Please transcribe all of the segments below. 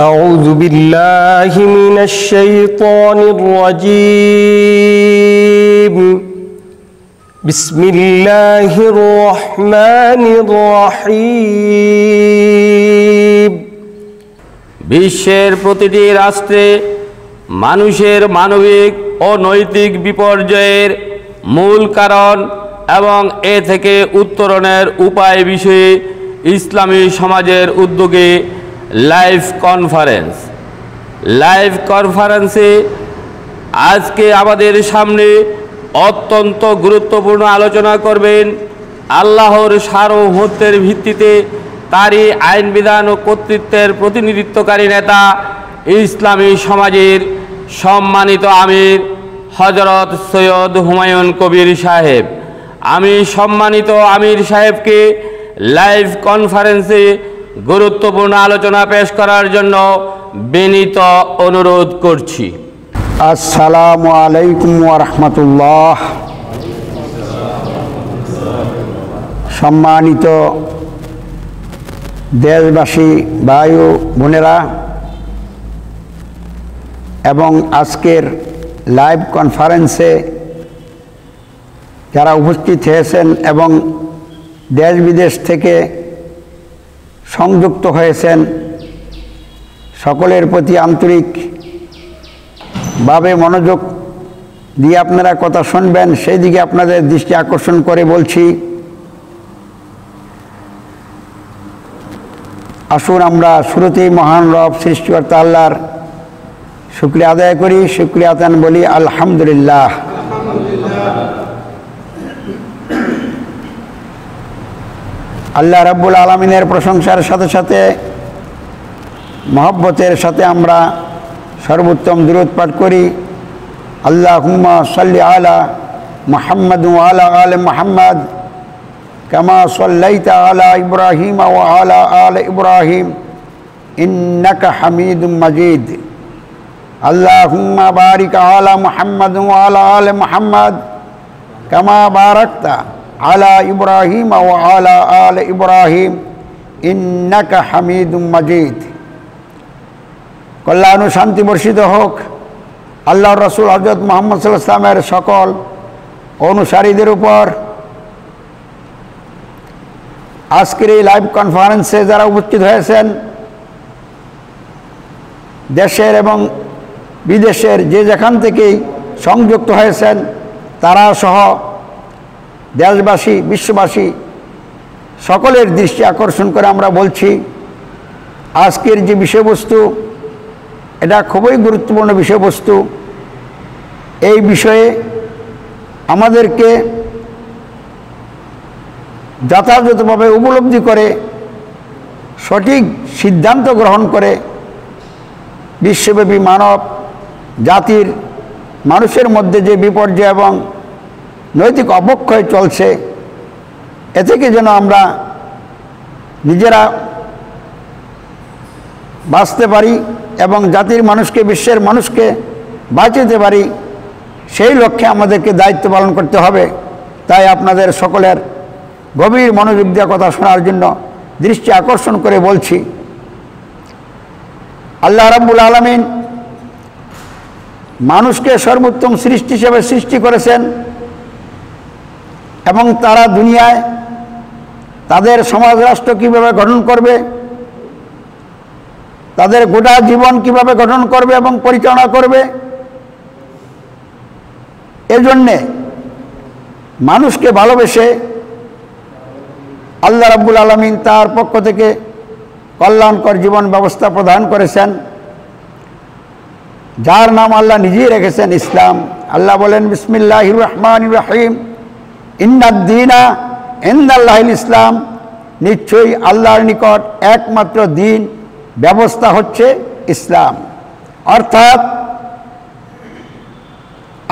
أعوذ بالله من الشيطان الرجيم بسم الله الرحمن الرحيم বিশ্বের প্রতিটি রাষ্ট্রে মানুষের মানবিক ও নৈতিক বিপর্যয়ের মূল কারণ এবং এ থেকে উত্তরণের উপায় বিষয়ে ইসলামী সমাজের উদ্যোগে লাইভ কনফারেন্সে আজকে আমাদের সামনে অত্যন্ত গুরুত্বপূর্ণ আলোচনা করবেন আল্লাহর সার্বভৌমত্বের ভিত্তিতে তারই আইন বিধান ও কর্তৃত্বের প্রতিনিধিত্বকারী নেতা ইসলামী সমাজের সম্মানিত আমির হযরত সৈয়দ হুমায়ুন কবির সাহেব। আমি সম্মানিত আমির সাহেবকে লাইভ কনফারেন্সে গুরুত্বপূর্ণ আলোচনা পেশ করার জন্য বিনীত অনুরোধ করছি। আসসালামু আলাইকুম ওয়া রাহমাতুল্লাহ। সম্মানিত দেশবাসী ভাই ও বোনেরা এবং আজকের লাইভ কনফারেন্সে যারা উপস্থিত হয়েছেন এবং দেশ বিদেশ থেকে সংযুক্ত হয়েছেন, সকলের প্রতি আন্তরিকভাবে মনোযোগ দিয়ে আপনারা কথা শুনবেন সেই দিকে আপনাদের দৃষ্টি আকর্ষণ করে বলছি, আসুন আমরা শুরুতেই মহান রব সৃষ্টিকর্তা আল্লাহর শুকরিয়া আদায় করি, শুকরিয়া আদান বলি আলহামদুলিল্লাহ। আল্লাহ রাব্বুল আলামিনের প্রশংসার সাথে সাথে মহব্বতের সাথে আমরা সর্বোত্তম দুরূদ পাঠ করি। আল্লাহুম্মা সাল্লি আলা মুহাম্মাদ ওয়া আলা আলি মুহাম্মাদ কামা সাল্লাইতা আলা ইব্রাহিম ওয়া আলা আলি ইব্রাহিম ইন্নাকা হামিদুম মাজিদ। আল্লাহুম্মা বারিক আলা মুহাম্মাদ ওয়া আলা আলি মুহাম্মাদ কামা বারাকতা আলা ইব্রাহিম ওয়া আলা আলি ইব্রাহিম ইন্নাকা হামিদুম মাজিদ। কল্যাণ ও শান্তি বর্ষিত হোক আল্লাহর রাসূল হযরত মুহাম্মদ সাল্লাল্লাহু আলাইহি ওয়াসাল্লামের সকল অনুসারীদের উপর। আজকের এই লাইভ কনফারেন্সে যারা উপস্থিত হয়েছেন, দেশের এবং বিদেশের যে যেখান থেকেই সংযুক্ত হয়েছেন, তারা সহ দেশবাসী বিশ্ববাসী সকলের দৃষ্টি আকর্ষণ করে আমরা বলছি, আজকের যে বিষয়বস্তু এটা খুবই গুরুত্বপূর্ণ বিষয়বস্তু। এই বিষয়ে আমাদেরকে যথাযথভাবে উপলব্ধি করে সঠিক সিদ্ধান্ত গ্রহণ করে বিশ্বব্যাপী মানব জাতির মানুষের মধ্যে যে বিপর্যয় এবং নৈতিক অবক্ষয় চলছে, এ থেকে যেন আমরা নিজেরা বাঁচতে পারি এবং জাতির মানুষকে, বিশ্বের মানুষকে বাঁচাতে পারি, সেই লক্ষ্যে আমাদেরকে দায়িত্ব পালন করতে হবে। তাই আপনাদের সকলের গভীর মনোযোগ দিয়ে কথা শোনার জন্য দৃষ্টি আকর্ষণ করে বলছি, আল্লাহ রাব্বুল আলামিন মানুষকে সর্বোত্তম সৃষ্টি হিসেবে সৃষ্টি করেছেন এবং তারা দুনিয়ায় তাদের সমাজ রাষ্ট্র কীভাবে গঠন করবে, তাদের গোটা জীবন কিভাবে গঠন করবে এবং পরিচালনা করবে, এজন্যে মানুষকে ভালোবেসে আল্লাহ রাব্বুল আলামিন তার পক্ষ থেকে কল্যাণকর জীবন ব্যবস্থা প্রদান করেছেন, যার নাম আল্লাহ নিজেই রেখেছেন ইসলাম। আল্লাহ বলেন বিসমিল্লাহির রহমানির রহিম ইন্নাদ-দীনা ইনদাল্লাহিল ইসলাম, নিশ্চয়ই আল্লাহর নিকট একমাত্র দিন ব্যবস্থা হচ্ছে ইসলাম। অর্থাৎ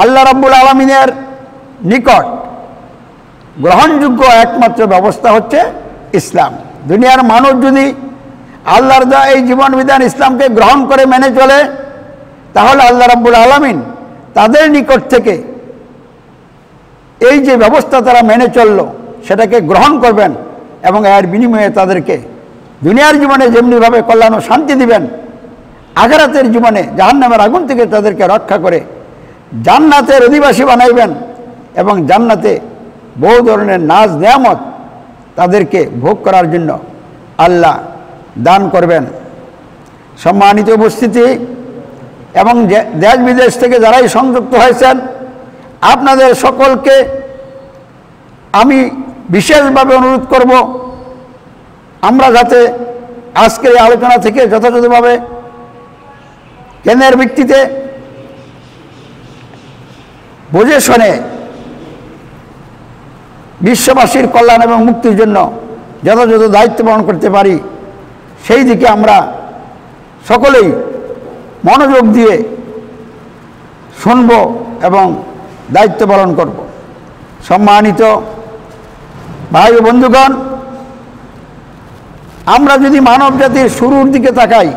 আল্লাহ রাব্বুল আলামিনের নিকট গ্রহণযোগ্য একমাত্র ব্যবস্থা হচ্ছে ইসলাম। দুনিয়ার মানুষ যদি আল্লাহর দেওয়া এই জীবন বিধান ইসলামকে গ্রহণ করে মেনে চলে, তাহলে আল্লাহ রাব্বুল আলামিন তাদের নিকট থেকে এই যে ব্যবস্থা তারা মেনে চলল সেটাকে গ্রহণ করবেন এবং এর বিনিময়ে তাদেরকে দুনিয়ার জীবনে যেমনিভাবে কল্যাণ ও শান্তি দিবেন, আখিরাতের জীবনে জাহান্নামের আগুন থেকে তাদেরকে রক্ষা করে জান্নাতের অধিবাসী বানাইবেন এবং জান্নাতে বহু ধরনের নাজ নেয়ামত তাদেরকে ভোগ করার জন্য আল্লাহ দান করবেন। সম্মানিত উপস্থিতি এবং দেশ বিদেশ থেকে যারাই সংযুক্ত হয়েছেন, আপনাদের সকলকে আমি বিশেষভাবে অনুরোধ করব, আমরা যাতে আজকের এই আলোচনা থেকে যথাযথভাবে জ্ঞানের ভিত্তিতে বুঝে শুনে বিশ্ববাসীর কল্যাণ এবং মুক্তির জন্য যথাযথ দায়িত্ব পালন করতে পারি, সেই দিকে আমরা সকলেই মনোযোগ দিয়ে শুনব এবং দায়িত্ব পালন করব। সম্মানিত ভাই ও বন্ধুগণ, আমরা যদি মানব জাতির শুরুর দিকে তাকাই,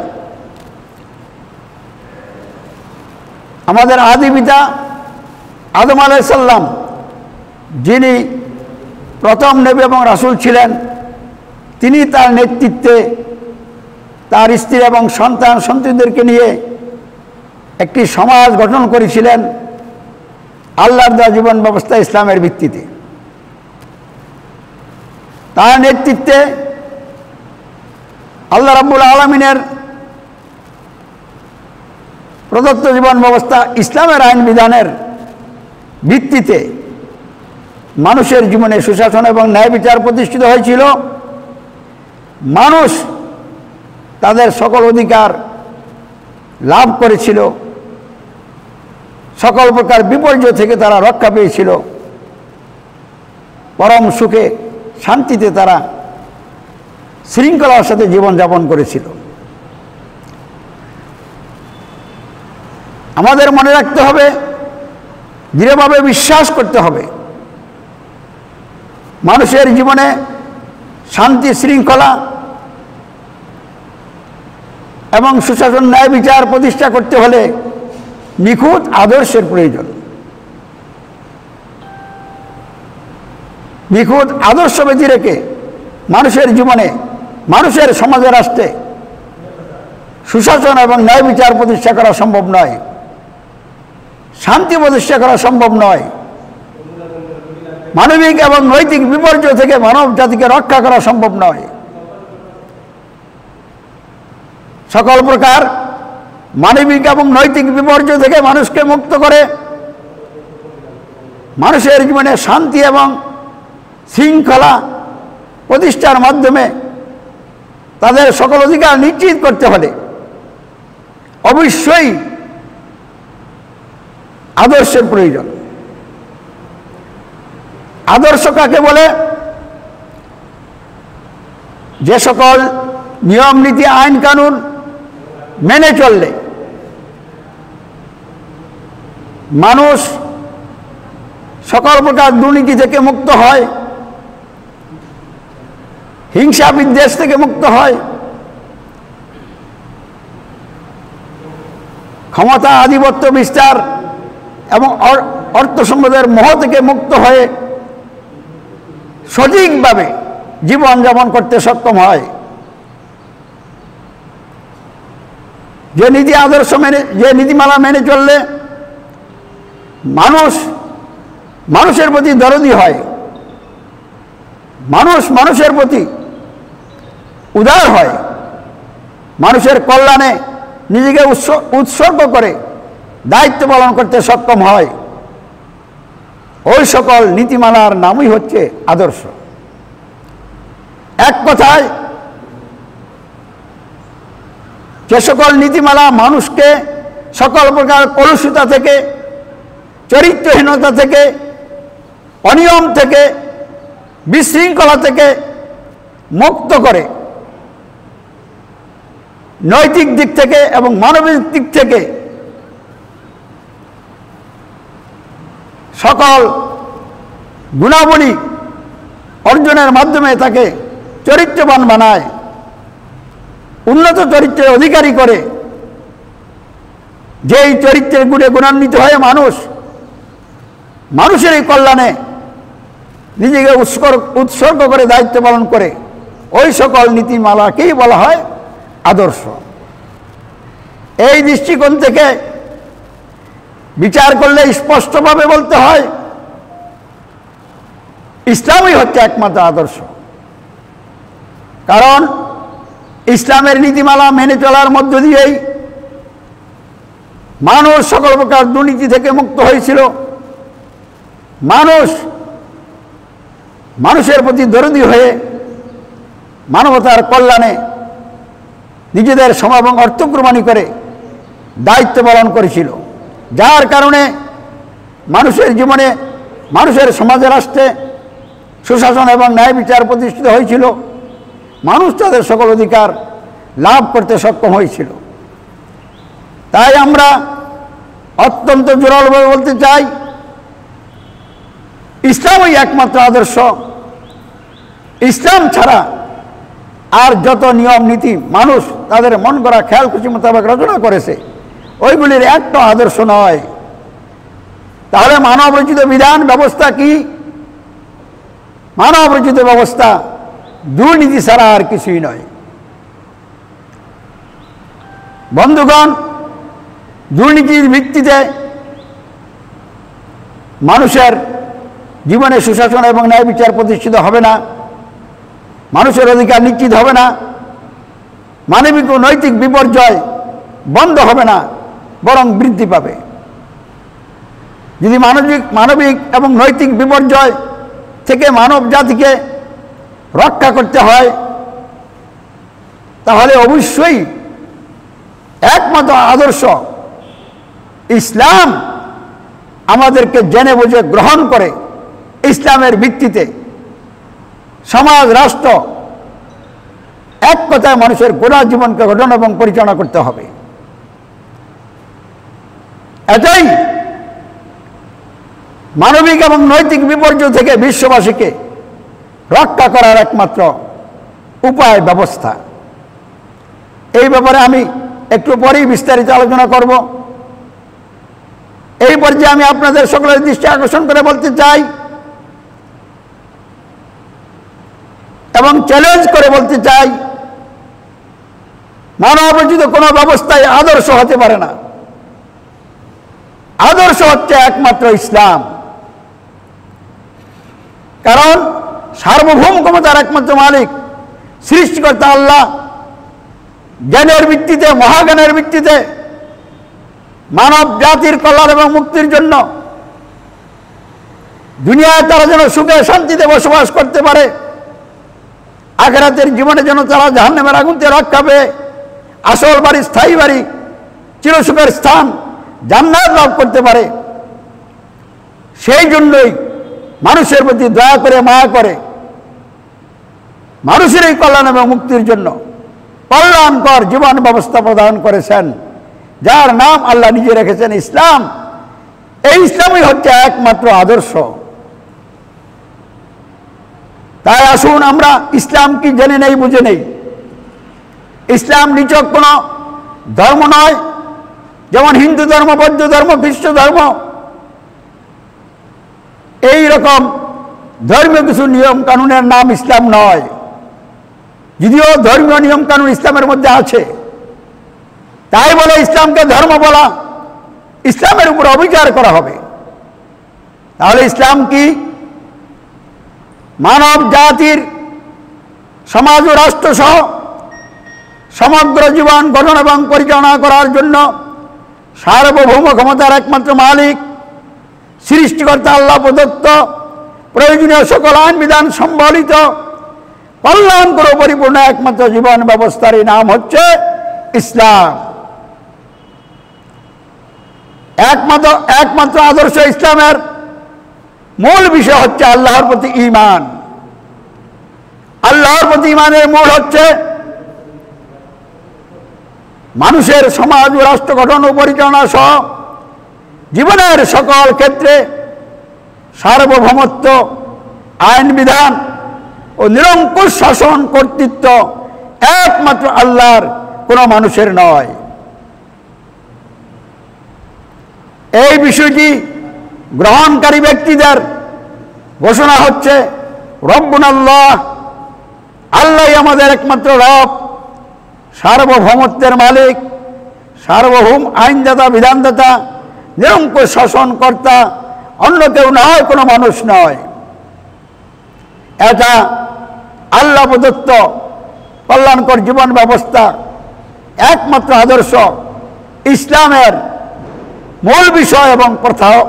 আমাদের আদি পিতা আদম আলাইহিস সালাম, যিনি প্রথম নবী এবং রাসূল ছিলেন, তিনি তার নেতৃত্বে তার স্ত্রী এবং সন্তান সন্ততিদেরকে নিয়ে একটি সমাজ গঠন করেছিলেন আল্লাহর দেওয়া জীবন ব্যবস্থা ইসলামের ভিত্তিতে। তার নেতৃত্বে আল্লাহ রাব্বুল আলামিনের প্রদত্ত জীবন ব্যবস্থা ইসলামের আইন বিধানের ভিত্তিতে মানুষের জীবনে সুশাসন এবং ন্যায় বিচার প্রতিষ্ঠিত হয়েছিল। মানুষ তাদের সকল অধিকার লাভ করেছিল, সকল প্রকার বিপর্যয় থেকে তারা রক্ষা পেয়েছিল, পরম সুখে শান্তিতে তারা শৃঙ্খলার সাথে জীবনযাপন করেছিল। আমাদের মনে রাখতে হবে, দৃঢ়ভাবে বিশ্বাস করতে হবে, মানুষের জীবনে শান্তি শৃঙ্খলা এবং সুশাসন ন্যায় বিচার প্রতিষ্ঠা করতে হলে নিখুঁত আদর্শের প্রয়োজন। নিখুঁত আদর্শ বেঁধে রেখে মানুষের জীবনে, মানুষের সমাজে, রাষ্ট্রে সুশাসন এবং ন্যায় বিচার প্রতিষ্ঠা করা সম্ভব নয়, শান্তি প্রতিষ্ঠা করা সম্ভব নয়, মানবিক এবং নৈতিক বিপর্যয় থেকে মানব জাতিকে রক্ষা করা সম্ভব নয়। সকল প্রকার মানবিক এবং নৈতিক বিপর্যয় থেকে মানুষকে মুক্ত করে মানুষের জীবনে শান্তি এবং শৃঙ্খলা প্রতিষ্ঠার মাধ্যমে তাদের সকল অধিকার নিশ্চিত করতে হলে অবশ্যই আদর্শের প্রয়োজন। আদর্শ কাকে বলে? যে সকল নিয়ম নীতি আইন কানুন মেনে চললে মানুষ সকল প্রকার দুর্নীতি থেকে মুক্ত হয়, হিংসা বিদ্বেষ থেকে মুক্ত হয়, ক্ষমতা আধিপত্য বিস্তার এবং অর্থ সম্পদের মোহ থেকে মুক্ত হয়ে সঠিকভাবে জীবনযাপন করতে সক্ষম হয়। যে নীতি আদর্শ মেনে, যে নীতিমালা মেনে চললে মানুষ মানুষের প্রতি দরদি হয়, মানুষ মানুষের প্রতি উদার হয়, মানুষের কল্যাণে নিজেকে উৎসর্গ করে দায়িত্ব পালন করতে সক্ষম হয়, ওই সকল নীতিমালার নামই হচ্ছে আদর্শ। এক কথায়, যে সকল নীতিমালা মানুষকে সকল প্রকার কলুষিতা থেকে, চরিত্রহীনতা থেকে, অনিয়ম থেকে, বিশৃঙ্খলা থেকে মুক্ত করে, নৈতিক দিক থেকে এবং মানবিক দিক থেকে সকল গুণাবলী অর্জনের মাধ্যমে তাকে চরিত্রবান বানায়, উন্নত চরিত্রের অধিকারী করে, যেই চরিত্রের গুণে গুণান্বিত হয়ে মানুষ মানুষের এই কল্যাণে নিজেকে উৎসর্গ করে দায়িত্ব পালন করে, ওই সকল নীতিমালাকেই বলা হয় আদর্শ। এই দৃষ্টিকোণ থেকে বিচার করলে স্পষ্টভাবে বলতে হয় ইসলামই হচ্ছে একমাত্র আদর্শ। কারণ ইসলামের নীতিমালা মেনে চলার মধ্য দিয়েই মানুষ সকল প্রকার দুর্নীতি থেকে মুক্ত হয়েছিল। মানুষের প্রতি দরদী হয়ে মানবতার কল্যাণে নিজেদের সময় এবং অর্থ কোরবানি করে দায়িত্ব পালন করেছিল, যার কারণে মানুষের জীবনে, মানুষের সমাজে, রাষ্ট্রে সুশাসন এবং ন্যায় বিচার প্রতিষ্ঠিত হয়েছিল। মানুষ তাদের সকল অধিকার লাভ করতে সক্ষম হয়েছিল। তাই আমরা অত্যন্ত জোরালোভাবে বলতে চাই ইসলামই একমাত্র আদর্শ। ইসলাম ছাড়া আর যত নিয়ম নীতি মানুষ তাদের মন করা খেয়াল খুশি মোতাবেক রচনা করেছে, ওইগুলির একটা আদর্শ নয়। তাহলে মানব রচিত বিধান ব্যবস্থা কি? মানব রচিত ব্যবস্থা দুর্নীতি ছাড়া আর কিছুই নয়। বন্ধুগণ, দুর্নীতির ভিত্তিতে মানুষের জীবনে সুশাসন এবং ন্যায় বিচার প্রতিষ্ঠিত হবে না, মানুষের অধিকার নিশ্চিত হবে না, মানবিক ও নৈতিক বিপর্যয় বন্ধ হবে না, বরং বৃদ্ধি পাবে। যদি মানবিক এবং নৈতিক বিপর্যয় থেকে মানব জাতিকে রক্ষা করতে হয়, তাহলে অবশ্যই একমাত্র আদর্শ ইসলাম আমাদেরকে জেনে বুঝে গ্রহণ করে ইসলামের ভিত্তিতে সমাজ, রাষ্ট্র, এক কথায় মানুষের গোটা জীবনকে গঠন এবং পরিচালনা করতে হবে। এটাই মানবিক এবং নৈতিক বিপর্যয় থেকে বিশ্ববাসীকে রক্ষা করার একমাত্র উপায়, ব্যবস্থা। এই ব্যাপারে আমি একটু পরেই বিস্তারিত আলোচনা করব। এই পর্যায়ে আমি আপনাদের সকলের দৃষ্টি আকর্ষণ করে বলতে চাই এবং চ্যালেঞ্জ করে বলতে চাই, মানব রচিত কোনো ব্যবস্থায় আদর্শ হতে পারে না। আদর্শ হচ্ছে একমাত্র ইসলাম। কারণ সার্বভৌম ক্ষমতার একমাত্র মালিক সৃষ্টিকর্তা আল্লাহ জ্ঞানের ভিত্তিতে, মহাজ্ঞানের ভিত্তিতে মানব জাতির কল্যাণ এবং মুক্তির জন্য দুনিয়ায় তারা যেন সুখে শান্তিতে বসবাস করতে পারে, আখিরাতের জীবনে যেন তারা জাহান্নামের আগুন থেকে রক্ষা পেয়ে আসল বাড়ি, স্থায়ী বাড়ি, চিরসুখের স্থান জান্নাত লাভ করতে পারে, সেই জন্যই মানুষের প্রতি দয়া করে, মায়া করে মানুষের এই কল্যাণ এবং মুক্তির জন্য কল্যাণকর জীবন ব্যবস্থা প্রদান করেছেন, যার নাম আল্লাহ নিজে রেখেছেন ইসলাম। এই ইসলামই হচ্ছে একমাত্র আদর্শ। তাই আসুন আমরা ইসলাম কি জেনে নেই, বুঝে নেই। ইসলাম নিছক কোনো ধর্ম নয়, যেমন হিন্দু ধর্ম, বৌদ্ধ ধর্ম, খ্রিস্ট ধর্ম, এই রকম ধর্মীয় কিছু নিয়ম কানুনের নাম ইসলাম নয়। যদিও ধর্মীয় নিয়ম কানুন ইসলামের মধ্যে আছে, তাই বলে ইসলামকে ধর্ম বলা, ইসলামের উপর অবিচার করা হবে। তাহলে ইসলাম কি? মানব জাতির সমাজ ও রাষ্ট্র সহ সমগ্র জীবন গঠন এবং পরিচালনা করার জন্য সার্বভৌম ক্ষমতার একমাত্র মালিক সৃষ্টিকর্তা আল্লাহ প্রদত্ত প্রয়োজনীয় সকল আইন বিধান সম্বলিত কল্যাণকর পরিপূর্ণ একমাত্র জীবন ব্যবস্থার নাম হচ্ছে ইসলাম। একমাত্র আদর্শ ইসলামের মূল বিষয় হচ্ছে আল্লাহর প্রতি ঈমান। আল্লাহর প্রতি ঈমানের মূল হচ্ছে মানুষের সমাজ ও রাষ্ট্র গঠন ও পরিচালনা সহ জীবনের সকল ক্ষেত্রে সার্বভৌমত্ব, আইন বিধান ও নিরঙ্কুশ শাসন কর্তৃত্ব একমাত্র আল্লাহর, কোনো মানুষের নয়। এই বিষয়টি গ্রহণকারী ব্যক্তিদের ঘোষণা হচ্ছে রব্বুনাল্লাহ, আল্লাহই আমাদের একমাত্র রব, সার্বভৌমত্বের মালিক, সার্বভৌম আইনদাতা, বিধানদাতা, নিরঙ্কুশ শাসনকর্তা অন্য কেউ নয়, কোনো মানুষ নয়। এটা আল্লাহ প্রদত্ত কল্যাণকর জীবন ব্যবস্থা, একমাত্র আদর্শ, ইসলামের মূল বিষয় এবং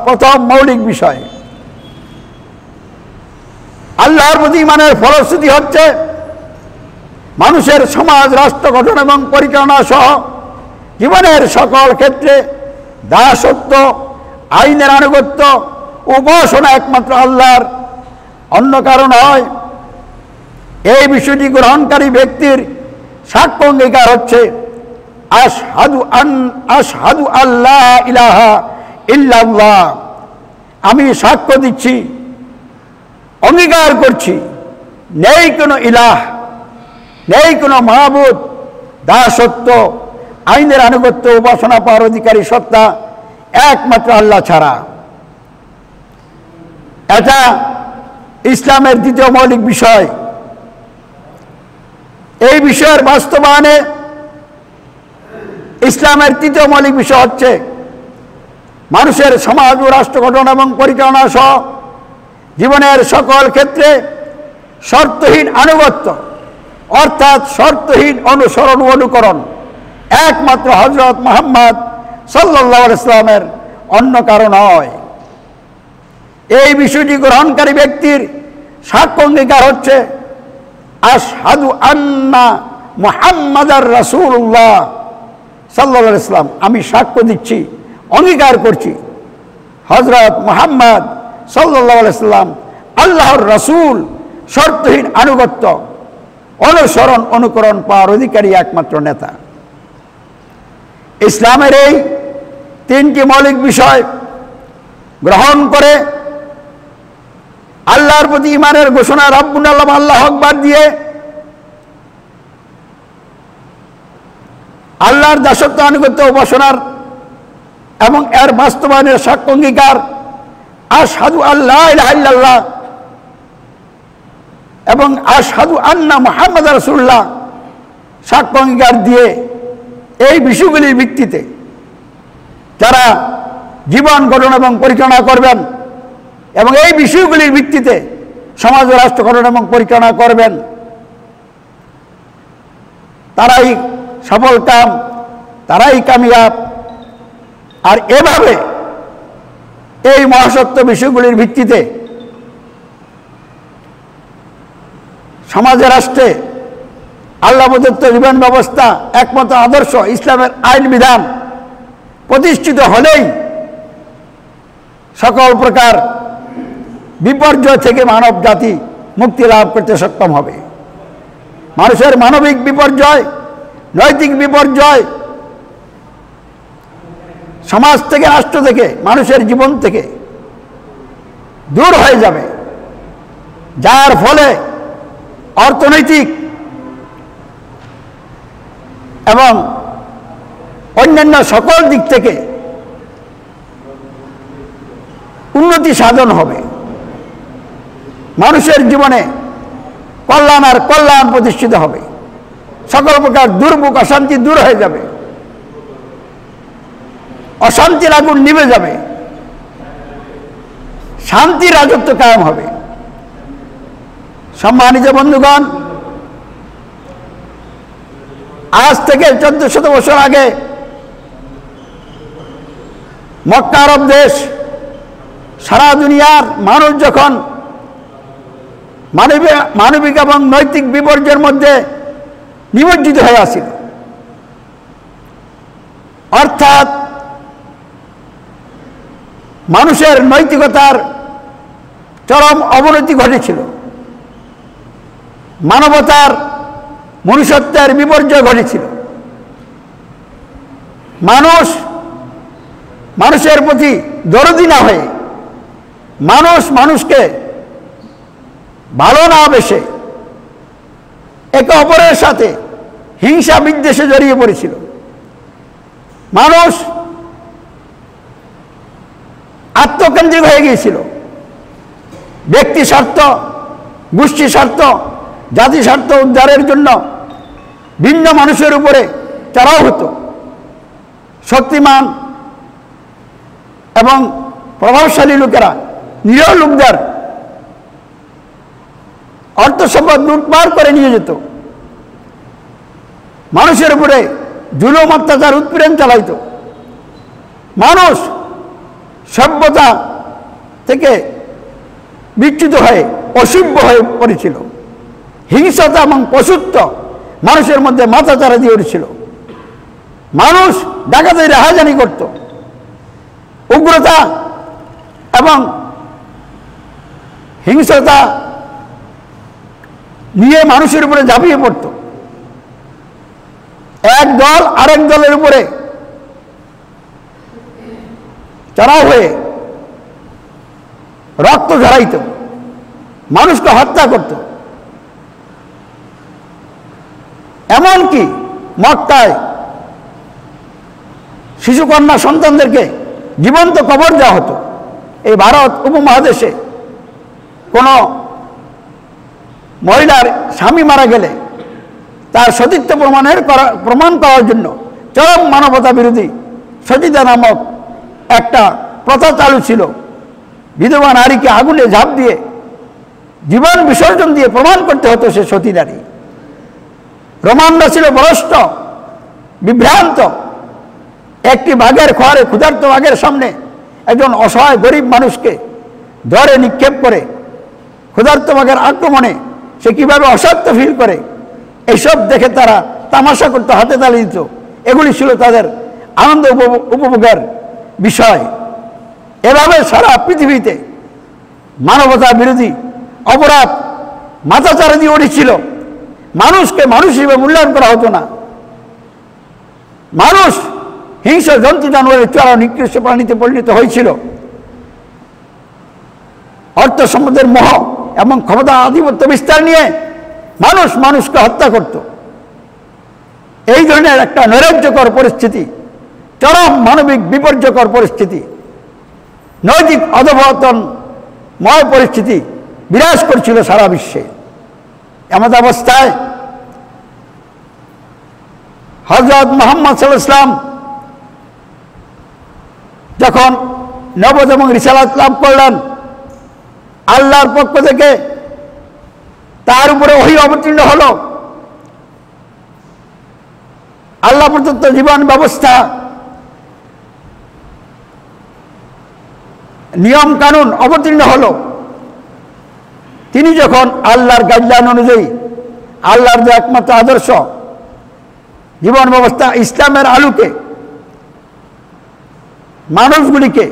প্রথম মৌলিক বিষয়। আল্লাহর প্রতি ঈমানের ফলশ্রুতি হচ্ছে মানুষের সমাজ, রাষ্ট্র গঠন এবং পরিচালনা সহ জীবনের সকল ক্ষেত্রে দাসত্ব, আইনের আনুগত্য, উপাসনা একমাত্র আল্লাহর, অন্য কারণ হয়। এই বিষয়টি গ্রহণকারী ব্যক্তির সাক্ষ্য অঙ্গীকার হচ্ছে আশহাদু আল্লাহ ইলাহা ইল্লাল্লাহ, আমি সাক্ষ্য দিচ্ছি, অঙ্গীকার করছি, নেই কোনো ইলাহ, নেই কোনো মাবুদ, দাসত্ব, আইনের আনুগত্য, উপাসনা পাওয়ার অধিকারী সত্তা একমাত্র আল্লাহ ছাড়া। এটা ইসলামের দ্বিতীয় মৌলিক বিষয়। এই বিষয়ের বাস্তবায়নে ইসলামের তৃতীয় মৌলিক বিষয় হচ্ছে মানুষের সমাজ ও রাষ্ট্র গঠন এবং পরিচালনা সহ জীবনের সকল ক্ষেত্রে শর্তহীন আনুগত্য, অর্থাৎ শর্তহীন অনুসরণ ও অনুকরণ একমাত্র হযরত মুহাম্মদ সাল্লাল্লাহু আলাইহি ওয়াসাল্লামের, অন্য কারণ নয়। এই বিষয়টি গ্রহণকারী ব্যক্তির সাক্ষ্য অঙ্গীকার হচ্ছে আশহাদু আন্না মুহাম্মাদার রাসূলুল্লাহ সাল্লাল্লাহু আলাইহি ওয়াসাল্লাম, আমি সাক্ষ্য দিচ্ছি, অঙ্গীকার করছি হযরত মুহাম্মদ সাল্লাল্লাহু আলাইহি ওয়াসাল্লাম আল্লাহর রাসূল, শর্তহীন আনুগত্য, অনুসরণ অনুকরণ পাওয়ার অধিকারী একমাত্র নেতা। ইসলামের এই তিনটি মৌলিক বিষয় গ্রহণ করে আল্লাহর প্রতি ঈমানের ঘোষণা, রাব্বুল আলামিন আল্লাহু আকবার দিয়ে আল্লাহর দাসত্ব, আনুগত্য, উপাসনার এবং এর বাস্তবায়নের সাক্ষ্য অঙ্গীকার আশহাদু আল্লাহ ইলাহা ইল্লাল্লাহ এবং আশহাদু আন্না মুহাম্মাদার রাসূলুল্লাহ সাক্ষ্য অঙ্গীকার দিয়ে এই বিষয়গুলির ভিত্তিতে যারা জীবন গঠন এবং পরিচালনা করবেন এবং এই বিষয়গুলির ভিত্তিতে সমাজ ও রাষ্ট্র গঠন এবং পরিচালনা করবেন, তারাই সফল কাম, তারাই কামিয়াব। আর এভাবে এই মহাসত্য বিষয়গুলির ভিত্তিতে সমাজে, রাষ্ট্রে আল্লাহ প্রদত্ত জীবন ব্যবস্থা, একমাত্র আদর্শ ইসলামের আইন বিধান প্রতিষ্ঠিত হলেই সকল প্রকার বিপর্যয় থেকে মানব জাতি মুক্তি লাভ করতে সক্ষম হবে। মানুষের মানবিক বিপর্যয়, নৈতিক বিপর্যয় সমাজ থেকে, রাষ্ট্র থেকে, মানুষের জীবন থেকে দূর হয়ে যাবে, যার ফলে অর্থনৈতিক এবং অন্যান্য সকল দিক থেকে উন্নতি সাধন হবে। মানুষের জীবনে কল্যাণ আর কল্যাণ প্রতিষ্ঠিত হবে, সকল প্রকার দুর্ভোগ, অশান্তি দূর হয়ে যাবে, অশান্তির আগুন নিভে যাবে, শান্তির রাজত্ব কায়েম হবে। সম্মানিত বন্ধুগণ, আজ থেকে 1400 বছর আগে মক্কা আরব দেশ, সারা দুনিয়ার মানুষ যখন মানবিক এবং নৈতিক বিপর্যয়ের মধ্যে নিমজ্জিত হয়ে আসছিল, অর্থাৎ মানুষের নৈতিকতার চরম অবনতি ঘটেছিল, মানবতার, মনুষ্যত্বের বিপর্যয় ঘটেছিল, মানুষের প্রতি দরদি না হয়ে, মানুষকে ভালো না বেসে একে অপরের সাথে হিংসা বিদ্বেষে জড়িয়ে পড়েছিল। মানুষ আত্মকেন্দ্রিক হয়ে গিয়েছিল, ব্যক্তি স্বার্থ, গোষ্ঠী স্বার্থ, জাতি স্বার্থ উদ্ধারের জন্য ভিন্ন মানুষের উপরে চড়াও হতো। শক্তিমান এবং প্রভাবশালী লোকেরা নিরীহ লোকদের অর্থ সম্পদ লুটপাট করে নিয়ে যেত, মানুষের উপরে জুলুম অত্যাচার উৎপীড়ন চালাইত। মানুষ সভ্যতা থেকে বিচ্যুত হয়ে অসভ্য হয়ে পড়েছিল। হিংসতা এবং পশুত্ব মানুষের মধ্যে মাথাচাড়া দিয়ে উঠেছিল। মানুষ ডাকাতি রাহাজানি করত, উগ্রতা এবং হিংসতা নিয়ে মানুষের উপরে ঝাঁপিয়ে পড়ত। এক দল আরেক দলের উপরে চড়াও হয়ে রক্ত ঝরাইত, মানুষকে হত্যা করত। এমনকি মক্কায় শিশুকন্যা সন্তানদেরকে জীবন্ত কবর দেওয়া হতো। এই ভারত উপমহাদেশে কোনো মহিলার স্বামী মারা গেলে তার সতীত্ব প্রমাণ করার জন্য চরম মানবতা বিরোধী সতীতা নামক একটা প্রথা চালু ছিল। বিধবা নারীকে আগুনে ঝাঁপ দিয়ে জীবন বিসর্জন দিয়ে প্রমাণ করতে হতো সে সতী নারী। রোমানরা ছিল ভ্রষ্ট, বিভ্রান্ত। একটি বাঘের খোয়ারে ক্ষুধার্ত বাঘের সামনে একজন অসহায় গরিব মানুষকে ধরে নিক্ষেপ করে ক্ষুধার্ত বাঘের আক্রমণে সে কিভাবে অসত্য ফিল করে এইসব দেখে তারা তামাশা করতে, হাতে তালি দিত। এগুলি ছিল তাদের আনন্দ উপভোগের বিষয়। এভাবে সারা পৃথিবীতে মানবতা বিরোধী অপরাধ মাথাচাড়া দিয়ে উঠেছিল। মানুষকে মানুষ হিসেবে মূল্যায়ন করা হতো না। মানুষ হিংস্র জন্তু জানোয়ারের চড়া নিকৃষ্ট প্রাণীতে পরিণত হয়েছিল। অর্থ সম্পদের মোহ এবং ক্ষমতা আধিপত্য বিস্তার নিয়ে মানুষ মানুষকে হত্যা করত। এই ধরনের একটা নৈরাজ্যকর পরিস্থিতি, চরম মানবিক বিপর্যয়কর পরিস্থিতি, নৈতিক অধঃপতনময় পরিস্থিতি বিরাজ করছিল সারা বিশ্বে। এমন অবস্থায় হযরত মুহাম্মদ সাল্লাল্লাহু আলাইহি ওয়াসাল্লাম যখন নবুয়ত এবং রিসালাত লাভ করলেন, আল্লাহর পক্ষ থেকে তার উপরে ওহী অবতীর্ণ হলো। আল্লাহ প্রদত্ত জীবন ব্যবস্থা, নিয়ম কানুন অবতীর্ণ হলো। তিনি যখন আল্লাহর গাইডলাইন অনুযায়ী আল্লাহর যে একমাত্র আদর্শ জীবন ব্যবস্থা ইসলামের আলোকে মানুষগুলিকে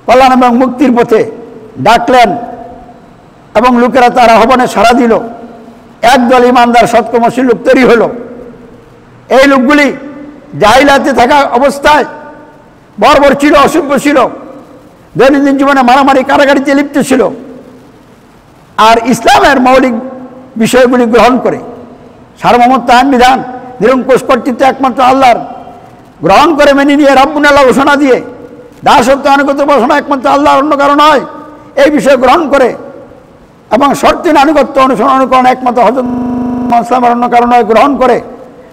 কল্যাণ এবং মুক্তির পথে ডাকলেন এবং লোকেরা তার আহ্বানে সাড়া দিল, একদল ইমানদার সৎকর্মশীল লোক তৈরি হলো। এই লোকগুলি জাহিলাতে থাকা অবস্থায় বর্বর ছিল, অসভ্য ছিল, দৈনন্দিন জীবনে মারামারি কারাগারিতে লিপ্ত ছিল। আর ইসলামের মৌলিক বিষয়গুলি গ্রহণ করে সার্বভৌমত্ব, আইন বিধান, নিরঙ্কুশ কর্তৃত্ব একমাত্র আল্লাহর গ্রহণ করে মেনে নিয়ে রব্বুল আল্লাহ ঘোষণা দিয়ে দাসত্ব আনুগত্য ঘোষণা একমাত্র আল্লাহর, অন্য কারো নয়, এই বিষয় গ্রহণ করে এবং শর্তিন আনুগত্য অনুসরণ অনুকরণ একমাত্র হযরত মুহাম্মদ ইসলামের, অন্য কারো নয় গ্রহণ করে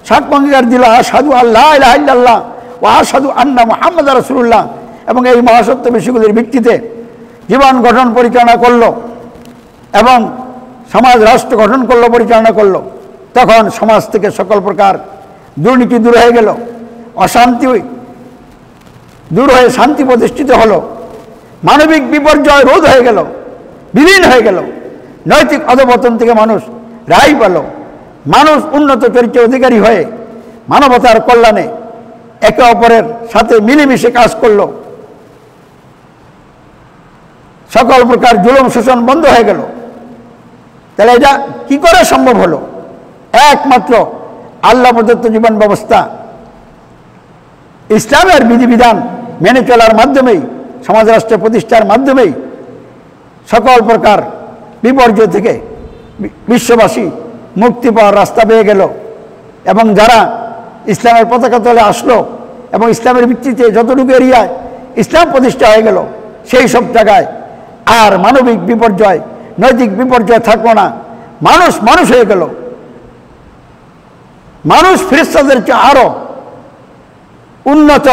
সাক্ষ্য অঙ্গীকার দিল আশহাদু আল্লা ইলাহা ইল্লাল্লাহ ওয়া আশহাদু আন্না মুহাম্মাদার রাসূলুল্লাহ। এবং এই মহাসত্য বিষয়গুলির ভিত্তিতে জীবন গঠন পরিচালনা করলো এবং সমাজ রাষ্ট্র গঠন করলো, পরিচালনা করলো। তখন সমাজ থেকে সকল প্রকার দুর্নীতি দূর হয়ে গেল, অশান্তি দূর হয়ে শান্তি প্রতিষ্ঠিত হলো, মানবিক বিপর্যয় রোধ হয়ে গেল, বিলীন হয়ে গেল, নৈতিক অধঃপতন থেকে মানুষ রেহাই পেল। মানুষ উন্নত চরিত্রের অধিকারী হয়ে মানবতার কল্যাণে একে অপরের সাথে মিলেমিশে কাজ করলো। সকল প্রকার জুলুম শোষণ বন্ধ হয়ে গেল। তাহলে এটা কি করে সম্ভব হলো? একমাত্র আল্লাহ প্রদত্ত জীবন ব্যবস্থা ইসলামের বিধিবিধান মেনে চলার মাধ্যমেই, সমাজ রাষ্ট্র প্রতিষ্ঠার মাধ্যমেই সকল প্রকার বিপর্যয় থেকে বিশ্ববাসী মুক্তি পাওয়ার রাস্তা পেয়ে গেল। এবং যারা ইসলামের পতাকা তলে আসলো এবং ইসলামের ভিত্তিতে যতটুকু এরিয়ায় ইসলাম প্রতিষ্ঠা হয়ে গেল, সেই সব জায়গায় আর মানবিক বিপর্যয়, নৈতিক বিপর্যয় থাকলো না। মানুষ মানুষ হয়ে গেল। মানুষ ফেরেশতাদের চেয়ে আরো উন্নত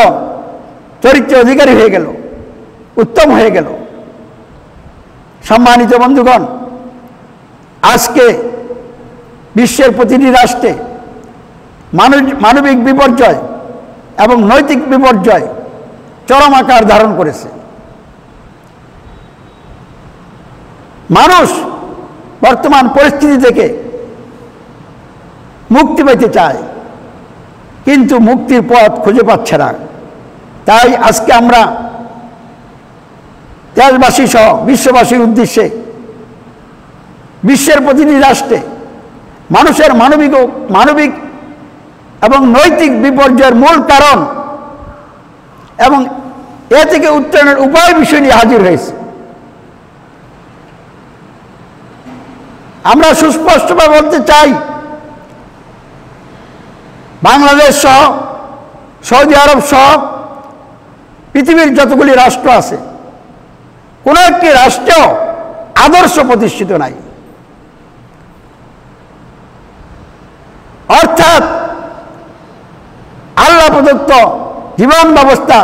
চরিত্র অধিকারী হয়ে গেল, উত্তম হয়ে গেল। সম্মানিত বন্ধুগণ, আজকে বিশ্বের প্রতিটি রাষ্ট্রে মানবিক বিপর্যয় এবং নৈতিক বিপর্যয় চরম আকার ধারণ করেছে। মানুষ বর্তমান পরিস্থিতি থেকে মুক্তি পেতে চায়, কিন্তু মুক্তির পথ খুঁজে পাচ্ছে না। তাই আজকে আমরা দেশবাসী সহ বিশ্ববাসীর উদ্দেশ্যে বিশ্বের প্রতিটি রাষ্ট্রে মানুষের মানবিক এবং নৈতিক বিপর্যয়ের মূল কারণ এবং এ থেকে উত্তরণের উপায় বিষয় নিয়ে হাজির হয়েছে। আমরা সুস্পষ্টভাবে বলতে চাই, বাংলাদেশ সহ সৌদি আরব সহ পৃথিবীর যতগুলি রাষ্ট্র আছে, কোনো একটি রাষ্ট্রেও আদর্শ প্রতিষ্ঠিত নাই। অর্থাৎ আল্লাহ প্রদত্ত জীবন ব্যবস্থা,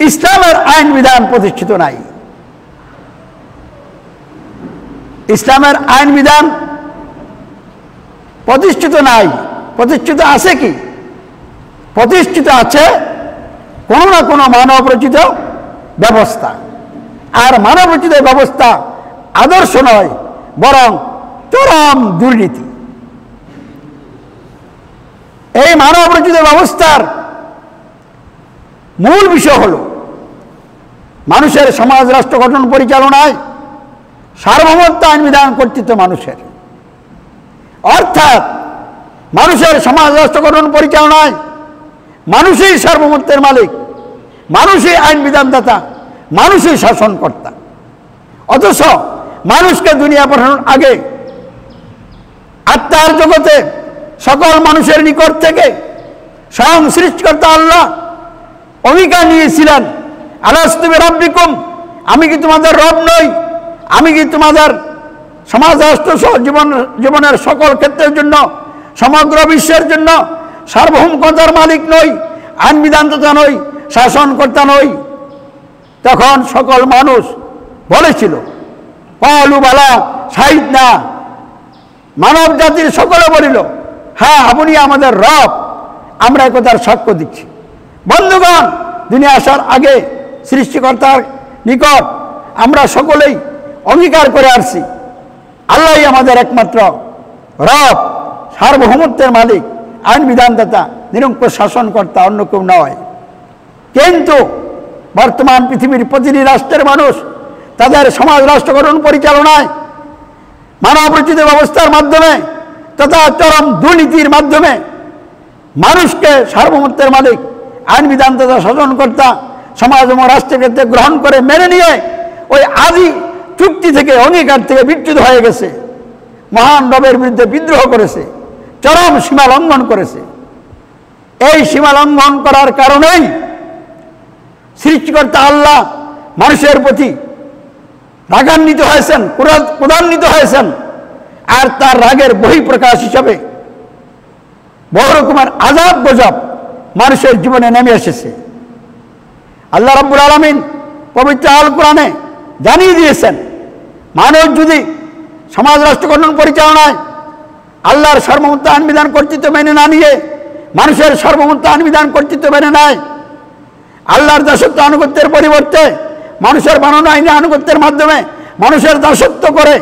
ইসলামের আইন বিধান প্রতিষ্ঠিত নাই। ইসলামের আইন বিধান প্রতিষ্ঠিত নাই। প্রতিষ্ঠিত আছে কি? প্রতিষ্ঠিত আছে কোনো না কোনো মানব রচিত ব্যবস্থা। আর মানব রচিত ব্যবস্থা আদর্শ নয়, বরং চরম দুর্নীতি। এই মানব রচিত ব্যবস্থার মূল বিষয় হল মানুষের সমাজ রাষ্ট্র গঠন পরিচালনায় সার্বভৌমত্ব আইন বিধান কর্তৃত্ব মানুষের। অর্থাৎ মানুষের সমাজ রাষ্ট্র গঠন পরিচালনায় মানুষই সার্বভৌমত্বের মালিক, মানুষই আইন বিধানদাতা, মানুষই শাসনকর্তা। অথচ মানুষকে দুনিয়া পাঠানোর আগে আত্মার জগতে সকল মানুষের নিকট থেকে স্বয়ং সৃষ্টিকর্তা আল্লাহ অঙ্গীকার নিয়েছিলেন, আলাস্তু বিরাব্বিকুম, আমি কি তোমাদের রব নই? আমি কি তোমাদের সমাজ রাষ্ট্র সহ জীবনের সকল ক্ষেত্রের জন্য, সমগ্র বিশ্বের জন্য সার্বভৌমতার মালিক নই, আইন বিধানদাতা নই, শাসনকর্তা নই? তখন সকল মানুষ বলেছিল, ক্বালু বালা শাহিদনা, মানব জাতির সকলে বলিল, হ্যাঁ আপনি আমাদের রব, আমরা একথার সাক্ষ্য দিচ্ছি। বন্ধুগণ, দুনিয়া আসার আগে সৃষ্টিকর্তার নিকট আমরা সকলেই অঙ্গীকার করে আসছি, আল্লাহই আমাদের একমাত্র রব, সার্বভৌমত্বের মালিক, আইন বিধানদাতা, নিরঙ্কুশ শাসনকর্তা, অন্য কেউ নয়। কিন্তু বর্তমান পৃথিবীর প্রতিটি রাষ্ট্রের মানুষ তাদের সমাজ রাষ্ট্র গঠন পরিচালনায় মানব রচিত ব্যবস্থার মাধ্যমে তথা চরম দুর্নীতির মাধ্যমে মানুষকে সার্বভৌমত্বের মালিক, আইন বিধানদাতা, শাসনকর্তা, সমাজ এবং রাষ্ট্রের ক্ষেত্রে গ্রহণ করে মেনে নিয়ে ওই আদি চুক্তি থেকে, অঙ্গীকার থেকে বিচ্যুত হয়ে গেছে, মহান রবের বিরুদ্ধে বিদ্রোহ করেছে, চরম সীমা লঙ্ঘন করেছে। এই সীমা লঙ্ঘন করার কারণেই সৃষ্টিকর্তা আল্লাহ মানুষের প্রতি রাগান্বিত হয়েছেন, ক্রোধান্বিত হয়েছেন। আর তার রাগের বহিঃপ্রকাশ হিসাবে বহু রকমের আযাব গজব মানুষের জীবনে নেমে এসেছে। আল্লাহ রাব্বুল আলামিন পবিত্র আল কোরআনে জানিয়ে দিয়েছেন, মানুষ যদি সমাজ রাষ্ট্র গঠন পরিচালনায় আল্লাহর সার্বভৌমত্ব আইন বিধান কর্তৃত্ব মেনে না নিয়ে মানুষের সার্বভৌমত্ব আইন বিধান কর্তৃত্ব মেনে নেয়, আল্লাহর দাসত্ব আনুগত্যের পরিবর্তে মানুষের বানানো আইনে আনুগত্যের মাধ্যমে মানুষের দাসত্ব করে,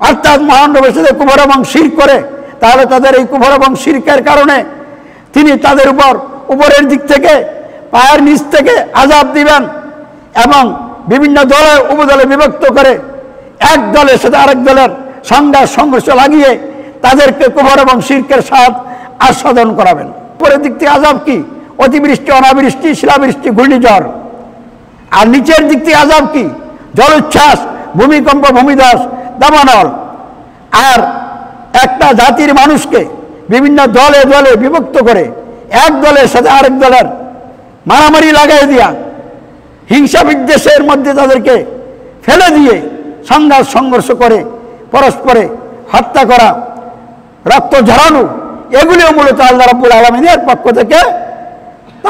অর্থাৎ মহান রবের সাথে কুফর এবং শিরক করে, তাহলে তাদের এই কুফর এবং শিরকের কারণে তিনি তাদের উপরের দিক থেকে, পায়ের নিচ থেকে আযাব দিবেন এবং বিভিন্ন দলে উপদলে বিভক্ত করে এক দলের সাথে আরেক দলের সংঘর্ষ লাগিয়ে তাদেরকে কুফর এবং শিরকের স্বাদ আস্বাদন করাবেন। উপরের দিক থেকে আযাব কি? অতিবৃষ্টি, অনাবৃষ্টি, শিলাবৃষ্টি, ঘূর্ণিঝড়। আর নিচের দিক থেকে আযাব কি? জলোচ্ছ্বাস, ভূমিকম্প, ভূমিধস, দাবানল। আর একটা জাতির মানুষকে বিভিন্ন দলে দলে বিভক্ত করে এক দলের সাথে আরেক দলের মারামারি লাগাই দিয়া, হিংসা বিদ্বেষের মধ্যে তাদেরকে ফেলে দিয়ে সংঘর্ষ করে পরস্পরে হত্যা করা, রক্ত ঝরানো, এগুলিও মূলত আল্লাহ রাব্বুল আলামিনের পক্ষ থেকে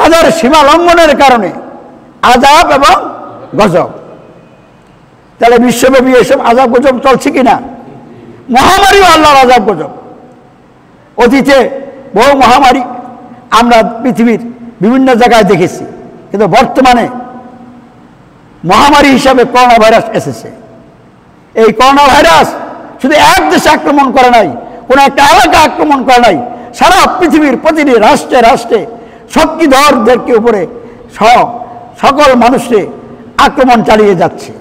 তাদের সীমা লঙ্ঘনের কারণে আযাব এবং গজব। তাহলে বিশ্বব্যাপী এসব আযাব গজব চলছে কিনা? মহামারীও আল্লাহর আযাব গজব। অতীতে বহু মহামারী আমরা পৃথিবীর বিভিন্ন জায়গায় দেখেছি, কিন্তু বর্তমানে মহামারী হিসাবে করোনা ভাইরাস এসেছে। এই করোনা ভাইরাস শুধু এক দেশে আক্রমণ করে নাই, কোনো একটা এলাকা আক্রমণ করে নাই, সারা পৃথিবীর প্রতিটি রাষ্ট্রে রাষ্ট্রে শক্তিধরদেরকে উপরে সকল মানুষকে আক্রমণ চালিয়ে যাচ্ছে।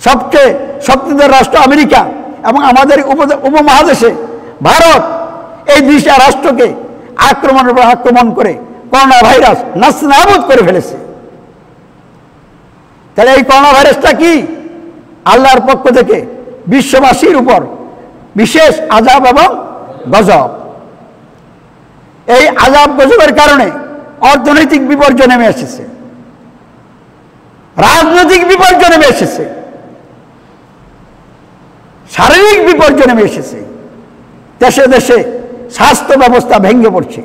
সবচেয়ে শক্তিধর রাষ্ট্র আমেরিকা এবং আমাদের উপমহাদেশে ভারত, এই দুইটা রাষ্ট্রকে আক্রমণের উপর আক্রমণ করে করোনা ভাইরাস নাস্তানাবুদ করে ফেলেছে। তাহলে এই করোনা ভাইরাসটা কি? আল্লাহর পক্ষ থেকে বিশ্ববাসীর উপর বিশেষ আযাব এবং গজব। এই আযাব গজবের কারণে অর্থনৈতিক বিপর্যয় নেমে এসেছে, রাজনৈতিক বিপর্যয় নেমে এসেছে, শারীরিক বিপর্যয় নেমে এসেছে। দেশে দেশে স্বাস্থ্য ব্যবস্থা ভেঙে পড়ছে।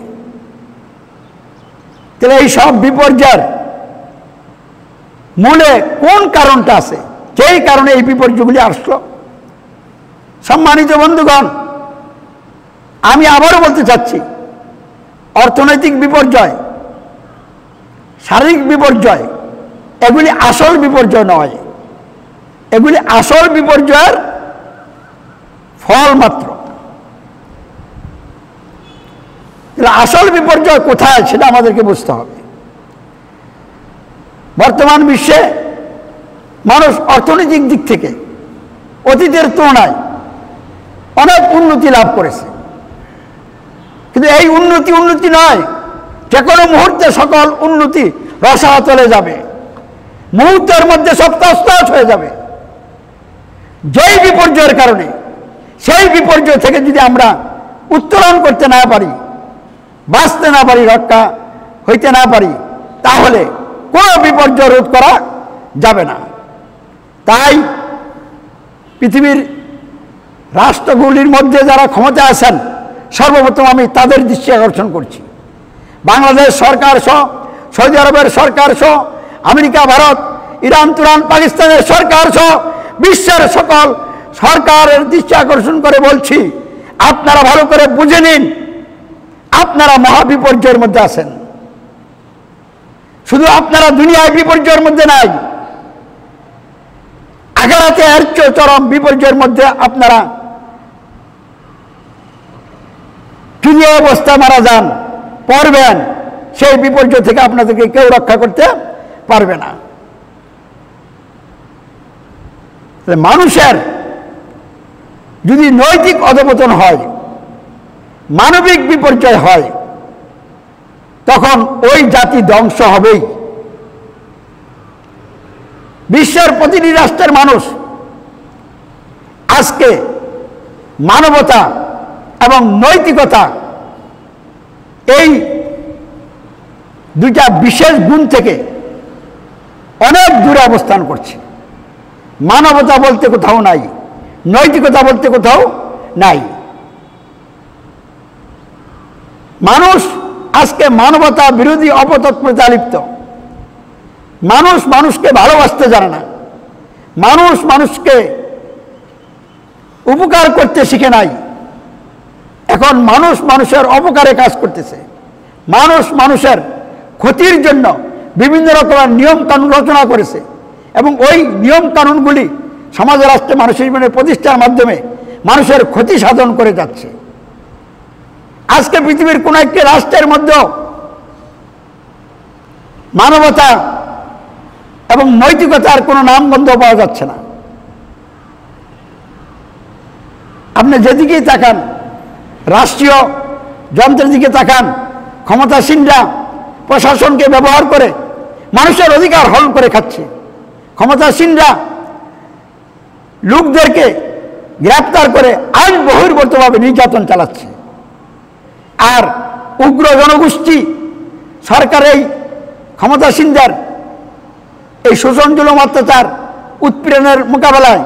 তাহলে এই সব বিপর্যয়ের মূলে কোন কারণটা আছে? যেই কারণে এই বিপর্যয়গুলি আসলো। সম্মানিত বন্ধুগণ, আমি আবারও বলতে চাচ্ছি, অর্থনৈতিক বিপর্যয়, শারীরিক বিপর্যয়, এগুলি আসল বিপর্যয় নয়, এগুলি আসল বিপর্যয়ের ফল মাত্র। আসল বিপর্যয় কোথায় সেটা আমাদেরকে বুঝতে হবে। বর্তমান বিশ্বে মানুষ অর্থনৈতিক দিক থেকে অতীতের তুলনায় অনেক উন্নতি লাভ করেছে, কিন্তু এই উন্নতি নয়, যে কোনো মুহূর্তে সকল উন্নতি রসাতলে যাবে, মুহূর্তের মধ্যে সব তছনছ হয়ে যাবে। যেই বিপর্যয়ের কারণে, সেই বিপর্যয় থেকে যদি আমরা উত্তরণ করতে না পারি, বাঁচতে না পারি, রক্ষা হইতে না পারি, তাহলে কোনো বিপর্যয় রোধ করা যাবে না। তাই পৃথিবীর রাষ্ট্রগুলির মধ্যে যারা ক্ষমতা আছেন, সর্বপ্রথম আমি তাদের দৃষ্টি আকর্ষণ করছি। বাংলাদেশ সরকার সহ, সৌদি আরবের সরকার সহ, আমেরিকা, ভারত, ইরান, তুরান, পাকিস্তানের সরকার সহ বিশ্বের সকল সরকারের দৃষ্টি আকর্ষণ করে বলছি, আপনারা ভালো করে বুঝে নিন, আপনারা মহাবিপর্যয়ের মধ্যে আছেন। শুধু আপনারা দুনিয়ায় বিপর্যয়ের মধ্যে নাই, আখিরাতে এর চেয়ে চরম বিপর্যয়ের মধ্যে আপনারা যদি অবস্থায় মারা যান, পড়বেন, সেই বিপর্যয় থেকে আপনাদেরকে কেউ রক্ষা করতে পারবে না। মানুষের যদি নৈতিক অধঃপতন হয়, মানবিক বিপর্যয় হয়, তখন ওই জাতি ধ্বংস হবেই। বিশ্বের প্রতিটি রাষ্ট্রের মানুষ আজকে মানবতা এবং নৈতিকতা, এই দুইটা বিশেষ গুণ থেকে অনেক দূরে অবস্থান করছে। মানবতা বলতে কোথাও নাই, নৈতিকতা বলতে কোথাও নাই। মানুষ আজকে মানবতা বিরোধী অপতৎপরতা লিপ্ত। মানুষ মানুষকে ভালোবাসতে জানে না, মানুষ মানুষকে উপকার করতে শিখে নাই। এখন মানুষ মানুষের অপকারে কাজ করতেছে। মানুষ মানুষের ক্ষতির জন্য বিভিন্ন রকমের নিয়ম কানুন রচনা করেছে, এবং ওই নিয়ম কানুনগুলি সমাজ রাষ্ট্রে মানুষের জীবনে প্রতিষ্ঠার মাধ্যমে মানুষের ক্ষতি সাধন করে যাচ্ছে। আজকে পৃথিবীর কোন একটি রাষ্ট্রের মধ্যেও মানবতা এবং নৈতিকতার কোনো নামগন্ধ পাওয়া যাচ্ছে না। আপনি যেদিকেই তাকান, রাষ্ট্রীয় যন্ত্রের দিকে তাকান, ক্ষমতাসীনরা প্রশাসনকে ব্যবহার করে মানুষের অধিকার হরণ করে খাচ্ছে। ক্ষমতাসীনরা লোকদেরকে গ্রেপ্তার করে আইন বহির্ভূতভাবে নির্যাতন চালাচ্ছে। আর উগ্র জনগোষ্ঠী সরকার এই ক্ষমতাসীনদের এই শোষণ জুলুম অত্যাচার উৎপীড়নের মোকাবেলায়